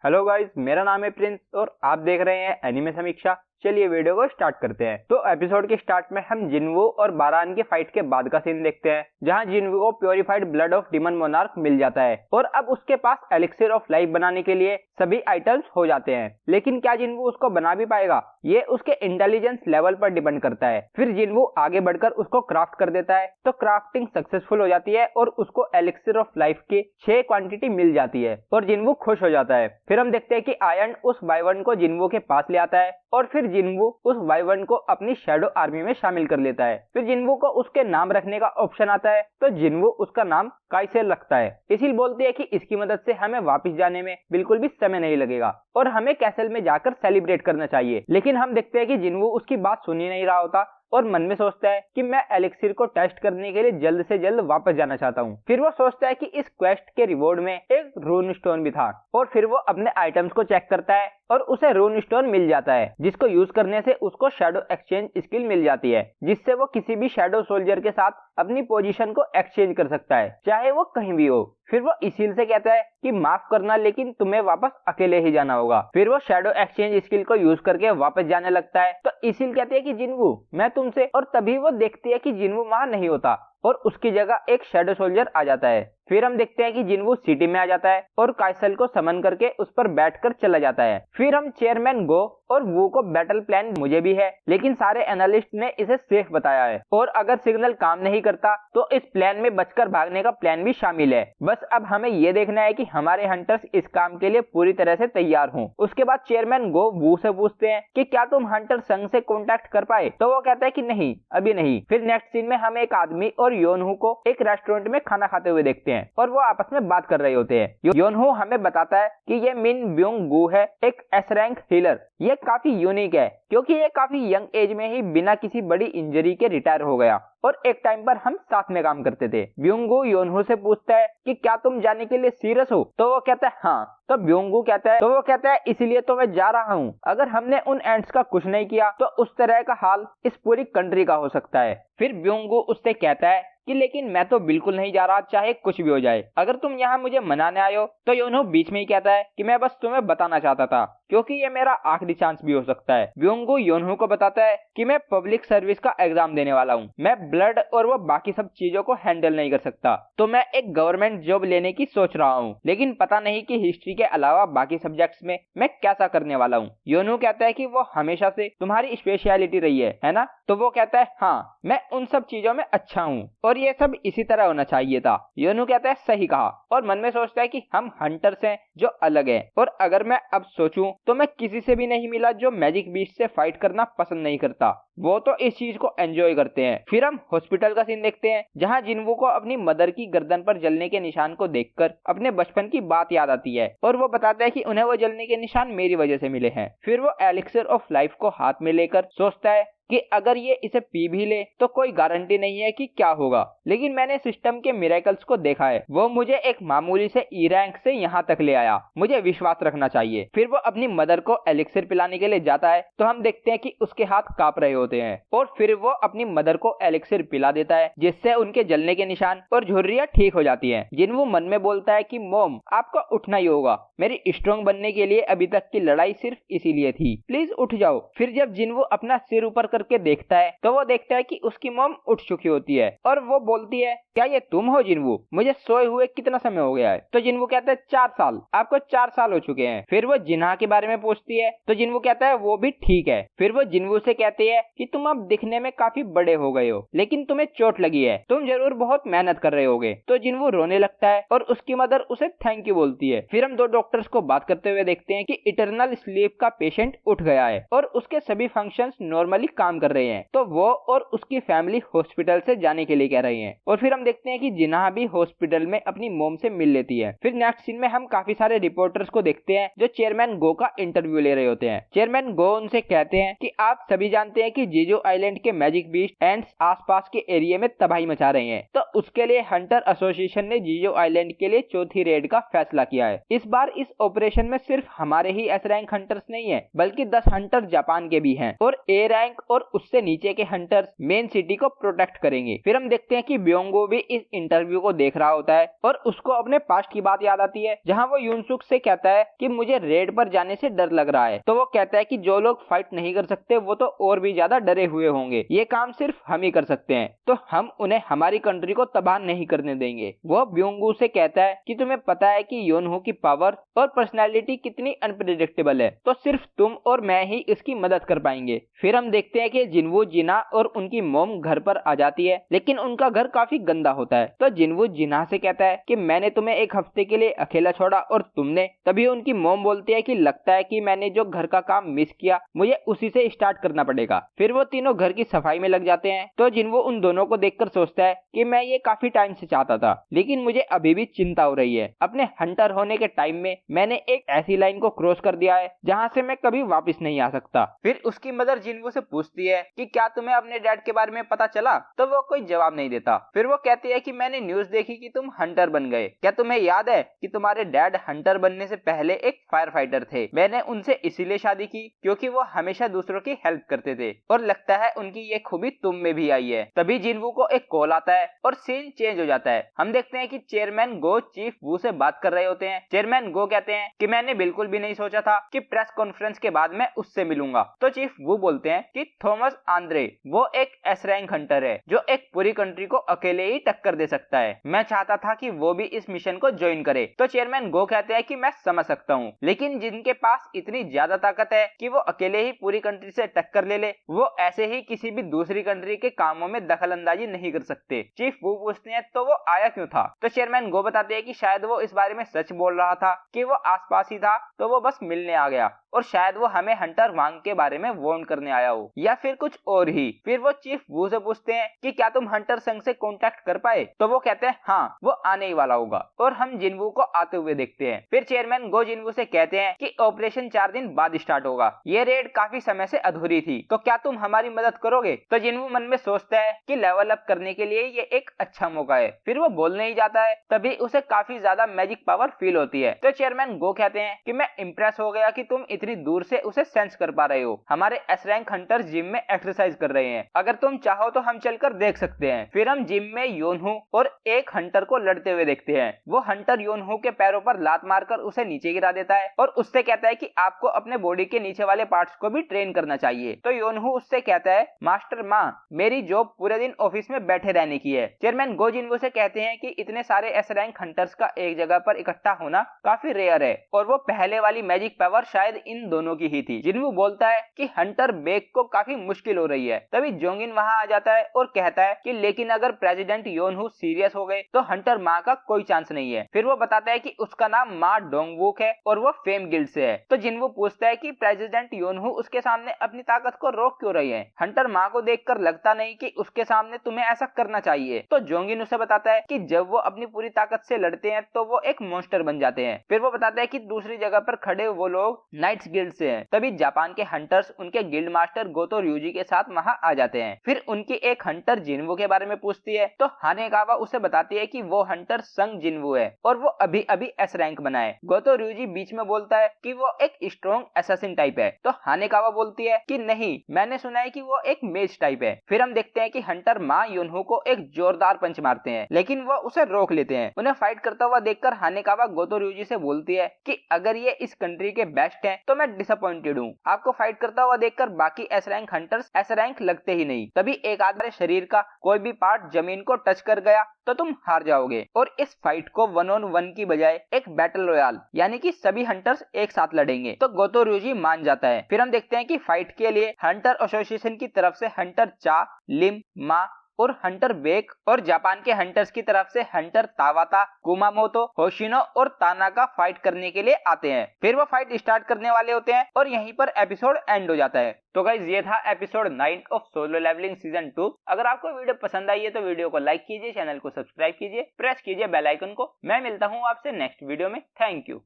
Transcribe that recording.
Hello guys, मेरा नाम है प्रिंस और आप देख रहे हैं एनिमे समीक्षा। चलिए वीडियो को स्टार्ट करते हैं। तो एपिसोड के स्टार्ट में हम जिनवू और बारान की फाइट के बाद का सीन देखते हैं, जहां जिनवू को purified blood of demon monarch मिल जाता है और अब उसके पास एलिक्सिर ऑफ लाइफ बनाने के लिए सभी आइटम्स हो जाते हैं। लेकिन क्या जिनवू उसको बना भी पाएगा? ये उसके इंटेलिजेंस लेवल पर डिपेंड करता है। फिर जिनवू आगे बढ़कर उसको क्राफ्ट कर देता है, तो क्राफ्टिंग सक्सेसफुल हो जाती है और उसको एलिक्सिर ऑफ लाइफ की 6 क्वांटिटी मिल जाती है और जिनवू खुश हो जाता है। फिर हम देखते हैं कि आयन उस वाइवर्न को जिनवू के पास ले आता है और फिर जिनवू उस वाइवर्न को अपनी शैडो आर्मी में शामिल कर लेता है। फिर जिनवू को उसके नाम रखने का ऑप्शन आता है, तो जिनवू उसका नाम काइसेल रखता है। इसीलिए बोलते हैं कि इसकी मदद से हमें वापस जाने में बिल्कुल भी समय नहीं लगेगा और हमें कैसल में जाकर सेलिब्रेट करना चाहिए। लेकिन हम देखते हैं कि जिनवू उसकी बात सुन ही नहीं रहा होता और मन में सोचता है कि मैं एलिक्सिर को टेस्ट करने के लिए जल्द से जल्द वापस जाना चाहता हूँ। फिर वो सोचता है कि इस क्वेस्ट के रिवॉर्ड में एक रून स्टोन भी था और फिर वो अपने आइटम्स को चेक करता है और उसे रून स्टोन मिल जाता है, जिसको यूज करने से उसको शैडो एक्सचेंज स्किल मिल जाती है, जिससे वो किसी भी शैडो सोल्जर के साथ अपनी पोजीशन को एक्सचेंज कर सकता है, चाहे वो कहीं भी हो। फिर वो इसील से कहता है कि माफ करना, लेकिन तुम्हें वापस अकेले ही जाना होगा। फिर वो शैडो एक्सचेंज स्किल को यूज करके वापस जाने लगता है, तो इसील कहते हैं कि जिनवू मैं तुमसे, और तभी वो देखती है कि जिनवू वहां नहीं होता और उसकी जगह एक शैडो सोल्जर आ जाता है। फिर हम देखते हैं कि जिनवू सिटी में आ जाता है और काइसल को समन करके उस पर बैठकर चला जाता है। फिर हम चेयरमैन गो और वू को बैटल प्लान मुझे भी है, लेकिन सारे एनालिस्ट ने इसे सेफ बताया है और अगर सिग्नल काम नहीं करता तो इस प्लान में बचकर भागने का प्लान भी शामिल है। बस अब हमें ये देखना है कि हमारे हंटर्स इस काम के लिए पूरी तरह से तैयार हों। उसके बाद चेयरमैन गो वू से पूछते हैं कि क्या तुम हंटर संघ से कॉन्टेक्ट कर पाए, तो वो कहता है कि नहीं, अभी नहीं। फिर नेक्स्ट सीन में हम एक आदमी और योनहू को एक रेस्टोरेंट में खाना खाते हुए देखते हैं और वो आपस में बात कर रहे होते हैं। योनहू हमें बताता है कि ये मिन ब्योंग गू है, एक एस रैंक हीलर। ये काफी यूनिक है क्योंकि ये काफी यंग एज में ही बिना किसी बड़ी इंजरी के रिटायर हो गया और एक टाइम पर हम साथ में काम करते थे। ब्योंगू योनहू से पूछता है कि क्या तुम जाने के लिए सीरियस हो, तो वो कहता है हाँ। तो ब्योंगू कहता है इसलिए तो मैं जा रहा हूँ। अगर हमने उन एंड्स का कुछ नहीं किया तो उस तरह का हाल इस पूरी कंट्री का हो सकता है। फिर ब्योंगू उससे कहता है कि लेकिन मैं तो बिल्कुल नहीं जा रहा, चाहे कुछ भी हो जाए। अगर तुम यहाँ मुझे मनाने आए हो, तो योनहू बीच में ही कहता है कि मैं बस तुम्हें बताना चाहता था क्योंकि ये मेरा आखिरी चांस भी हो सकता है। ब्योंगू योनहू को बताता है कि मैं पब्लिक सर्विस का एग्जाम देने वाला हूँ, मैं ब्लड और वो बाकी सब चीजों को हैंडल नहीं कर सकता, तो मैं एक गवर्नमेंट जॉब लेने की सोच रहा हूँ, लेकिन पता नहीं कि हिस्ट्री के अलावा बाकी सब्जेक्ट्स में मैं कैसा करने वाला हूँ। योनहू कहता है कि वो हमेशा से तुम्हारी स्पेशलिटी रही है ना? तो वो कहता है हाँ, मैं उन सब चीजों में अच्छा हूँ और ये सब इसी तरह होना चाहिए था। योनहू कहता है सही कहा और मन में सोचता है कि हम हंटर्स हैं जो अलग हैं और अगर मैं अब सोचूं तो मैं किसी से भी नहीं मिला जो मैजिक बीस्ट से फाइट करना पसंद नहीं करता, वो तो इस चीज को एंजॉय करते हैं। फिर हम हॉस्पिटल का सीन देखते हैं जहां जिनवू को अपनी मदर की गर्दन पर जलने के निशान को देखकर अपने बचपन की बात याद आती है और वो बताता है कि उन्हें वो जलने के निशान मेरी वजह से मिले हैं। फिर वो एलिक्सिर ऑफ लाइफ को हाथ में लेकर सोचता है कि अगर ये इसे पी भी ले तो कोई गारंटी नहीं है कि क्या होगा, लेकिन मैंने सिस्टम के मिरेकल्स को देखा है, वो मुझे एक मामूली से ई रैंक से यहाँ तक ले आया, मुझे विश्वास रखना चाहिए। फिर वो अपनी मदर को एलिक्सिर पिलाने के लिए जाता है तो हम देखते हैं कि उसके हाथ कांप रहे होते हैं और फिर वो अपनी मदर को एलिक्सिर पिला देता है, जिससे उनके जलने के निशान और झुर्रियां ठीक हो जाती है। जिनवू मन में बोलता है कि मॉम, आपको उठना ही होगा, मेरी स्ट्रॉन्ग बनने के लिए अभी तक की लड़ाई सिर्फ इसीलिए थी, प्लीज उठ जाओ। फिर जब जिनवू अपना सिर ऊपर करके देखता है तो वो देखता है कि उसकी मॉम उठ चुकी होती है और वो बोलती है क्या ये तुम हो जिनवू? मुझे सोए हुए कितना समय हो गया है? तो जिनवू कहता है 4 साल, आपको 4 साल हो चुके हैं। फिर वो जिन्हा के बारे में पूछती है तो जिनवू कहता है वो भी ठीक है। फिर वो जिनवू से कहती है कि तुम अब दिखने में काफी बड़े हो गए हो, लेकिन तुम्हें चोट लगी है, तुम जरूर बहुत मेहनत कर रहे होगे। तो जिनवू रोने लगता है और उसकी मदर उसे थैंक यू बोलती है। फिर हम 2 डॉक्टर्स को बात करते हुए देखते हैं कि इटरनल स्लीप का पेशेंट उठ गया है और उसके सभी फंक्शंस नॉर्मली काम कर रहे हैं, तो वो और उसकी फैमिली हॉस्पिटल से जाने के लिए कह रही हैं। और फिर हम देखते हैं कि जिन्हा भी हॉस्पिटल में अपनी मॉम से मिल लेती है। फिर नेक्स्ट सीन में हम काफी सारे रिपोर्टर्स को देखते हैं जो चेयरमैन गो का इंटरव्यू ले रहे होते हैं। चेयरमैन गो उनसे कहते हैं कि आप सभी जानते हैं कि जीजो आइलैंड के मैजिक बीस्ट एंड्स आसपास के एरिया में तबाही मचा रहे हैं, तो उसके लिए हंटर एसोसिएशन ने जीजो आइलैंड के लिए चौथी रेड का फैसला किया है। इस बार इस ऑपरेशन में सिर्फ हमारे ही एस रैंक हंटर्स नहीं है, बल्कि 10 हंटर जापान के भी हैं और ए रैंक और उससे नीचे के हंटर्स मेन सिटी को प्रोटेक्ट करेंगे। फिर हम देखते हैं कि ब्योंगो भी इस इंटरव्यू को देख रहा होता है और उसको अपने पास्ट की बात याद आती है, जहाँ वो यूनसुक से कहता है कि मुझे रेड पर जाने से डर लग रहा है। तो वो कहता है कि जो लोग फाइट नहीं कर सकते वो तो और भी ज्यादा डरे हुए होंगे, ये काम सिर्फ हम ही कर सकते हैं, तो हम उन्हें हमारी कंट्री को तबाह नहीं करने देंगे। वो ब्योंगो से कहता है कि तुम्हें पता है कि योनहो की पावर और पर्सनैलिटी कितनी अनप्रेडिक्टेबल है, तो सिर्फ तुम और मैं ही इसकी मदद कर पाएंगे। फिर हम देखते हैं कि जिनवू, जिना और उनकी मॉम घर पर आ जाती है, लेकिन उनका घर काफी गंदा होता है। तो जिनवू जिना से कहता है कि मैंने तुम्हें एक हफ्ते के लिए अकेला छोड़ा और तुमने, तभी उनकी मॉम बोलती है कि लगता है कि मैंने जो घर का काम मिस किया मुझे उसी से स्टार्ट करना पड़ेगा। फिर वो तीनों घर की सफाई में लग जाते हैं। तो जिनवू उन दोनों को देखकर सोचता है कि मैं ये काफी टाइम से चाहता था, लेकिन मुझे अभी भी चिंता हो रही है। अपने हंटर होने के टाइम में मैंने एक ऐसी लाइन को क्रॉस कर दिया है जहाँ से मैं कभी वापस नहीं आ सकता। फिर उसकी मदर जिनवू से पूछती है कि क्या तुम्हें अपने डैड के बारे में पता चला, तो वो कोई जवाब नहीं देता। फिर वो कहती है कि मैंने न्यूज देखी कि तुम हंटर बन गए। क्या तुम्हें याद है कि तुम्हारे डैड हंटर बनने से पहले एक फायर फाइटर थे? मैंने उनसे इसीलिए शादी की क्योंकि वो हमेशा दूसरों की हेल्प करते थे और लगता है उनकी ये खूबी तुम में भी आई है। तभी जिनवू को एक कॉल आता है और सीन चेंज हो जाता है। हम देखते हैं कि चेयरमैन गो चीफ वू से बात कर रहे होते हैं। चेयरमैन गो कहते हैं कि मैंने बिल्कुल भी नहीं सोचा था कि प्रेस कॉन्फ्रेंस के बाद मैं उससे मिलूंगा। तो चीफ वू बोलते हैं कि थॉमस आंद्रे वो एक एस रैंक हंटर है जो एक पूरी कंट्री को अकेले ही टक्कर दे सकता है। मैं चाहता था कि वो भी इस मिशन को ज्वाइन करे। तो चेयरमैन गो कहते हैं कि मैं समझ सकता हूँ, लेकिन जिनके पास इतनी ज्यादा ताकत है कि वो अकेले ही पूरी कंट्री से टक्कर ले ले, वो ऐसे ही किसी भी दूसरी कंट्री के कामों में दखल अंदाजी नहीं कर सकते। चीफ वू पूछते हैं तो वो आया क्यों था? तो चेयरमैन गो बताते हैं कि शायद वो इस बारे में सच बोल रहा था कि वो आसपास ही था, तो वो बस मिलने आ गया और शायद वो हमें हंटर वांग के बारे में वार्न करने आया हो या फिर कुछ और ही। फिर वो चीफ वू से पूछते हैं कि क्या तुम हंटर संघ से कांटेक्ट कर पाए? तो वो कहते हैं हाँ, वो आने ही वाला होगा और हम जिनवू को आते हुए देखते हैं। फिर चेयरमैन गो जिनवू से कहते हैं कि ऑपरेशन 4 दिन बाद स्टार्ट होगा। ये रेड काफी समय से अधूरी थी, तो क्या तुम हमारी मदद करोगे? तो जिनवू मन में सोचता है कि लेवल अप करने के लिए ये एक अच्छा मौका है। फिर वो बोलने ही जाता है, तभी उसे काफी ज्यादा मैजिक पावर फील होती है। तो चेयरमैन गो कहते हैं कि मैं इंप्रेस हो गया कि तुम इतनी दूर से उसे सेंस कर पा रहे हो। हमारे एस रैंक हंटर्स जिम में एक्सरसाइज कर रहे हैं, अगर तुम चाहो तो हम चलकर देख सकते हैं। फिर हम जिम में योनहू और एक हंटर को लड़ते हुए देखते हैं। वो हंटर योनहू के पैरों पर लात मारकर उसे नीचे गिरा देता है और उससे कहता है कि आपको अपने बॉडी के नीचे वाले पार्ट्स को भी ट्रेन करना चाहिए। तो योनहू उससे कहता है मास्टर माँ, मेरी जॉब पूरे दिन ऑफिस में बैठे रहने की है। चेयरमैन गो जिनवू से कहते हैं कि इतने सारे एस रैंक हंटर्स का एक जगह पर इकट्ठा होना काफी रेयर है और वो पहले वाली मैजिक पावर शायद इन दोनों की ही थी। जिनवू बोलता है कि हंटर बेक को काफी मुश्किल हो रही है। तभी जोंगिन वहां आ जाता है और कहता है कि लेकिन अगर प्रेसिडेंट योनहू सीरियस हो गए तो हंटर माँ का कोई चांस नहीं है। फिर वो बताता है कि उसका नाम माँ डोंगवुक है और वो फेम गिल्ड से है। तो जिनवू पूछता है कि प्रेसिडेंट योनहू उसके सामने अपनी ताकत को रोक क्यों रही है? हंटर माँ को देखकर लगता नहीं कि उसके सामने तुम्हें ऐसा करना चाहिए। तो जोंगिन उसे बताता है कि जब वो अपनी पूरी ताकत से लड़ते हैं तो वो एक मॉन्स्टर बन जाते हैं। फिर वो बताता है कि दूसरी जगह पर खड़े वो लोग नाइट्स गिल्ड से हैं। तभी जापान के हंटर्स उनके गिल्ड मास्टर गोतो ryuji के साथ वहां आ जाते हैं। फिर उनकी एक हंटर जिनवू के बारे में पूछती है तो हानेकावा उसे बताती है कि वो हंटर संग जिनवू है और वो अभी अभी एस रैंक बना है। गोतो ryuji बीच में बोलता है कि वो एक स्ट्रॉन्ग असैसिन टाइप है। तो हानेकावा बोलती है कि नहीं, मैंने सुना है कि वो एक मेज टाइप है। फिर हम देखते हैं कि हंटर माँ योनहू को एक जोरदार पंच मारते हैं, लेकिन वो उसे रोक लेते हैं। उन्हें फाइट करता हुआ देखकर हानेकावा गोतो ryuji से बोलती है कि अगर ये इस कंट्री के बेस्ट हैं तो मैं डिसअपॉइंटेड हूँ। आपको फाइट करता हुआ देखकर बाकी S rank hunters S rank लगते ही नहीं। तभी एक आदमी शरीर का कोई भी पार्ट जमीन को टच कर गया तो तुम हार जाओगे और इस फाइट को 1-on-1 की बजाय एक बैटल रॉयल यानी कि सभी हंटर्स एक साथ लड़ेंगे। तो गोतो ryuji मान जाता है। फिर हम देखते हैं कि फाइट के लिए हंटर एसोसिएशन की तरफ से हंटर चा, लिम, मा और हंटर बेक और जापान के हंटर्स की तरफ से हंटर तावाता, कुमामोतो, होशिनो और तानाका फाइट करने के लिए आते हैं। फिर वो फाइट स्टार्ट करने वाले होते हैं और यहीं पर एपिसोड एंड हो जाता है। तो गाइस ये था episode 9 of Solo Leveling season 2। अगर आपको वीडियो पसंद आई है तो वीडियो को लाइक कीजिए, चैनल को सब्सक्राइब कीजिए, प्रेस कीजिए बेल आइकन को। मैं मिलता हूँ आपसे नेक्स्ट वीडियो में। Thank you.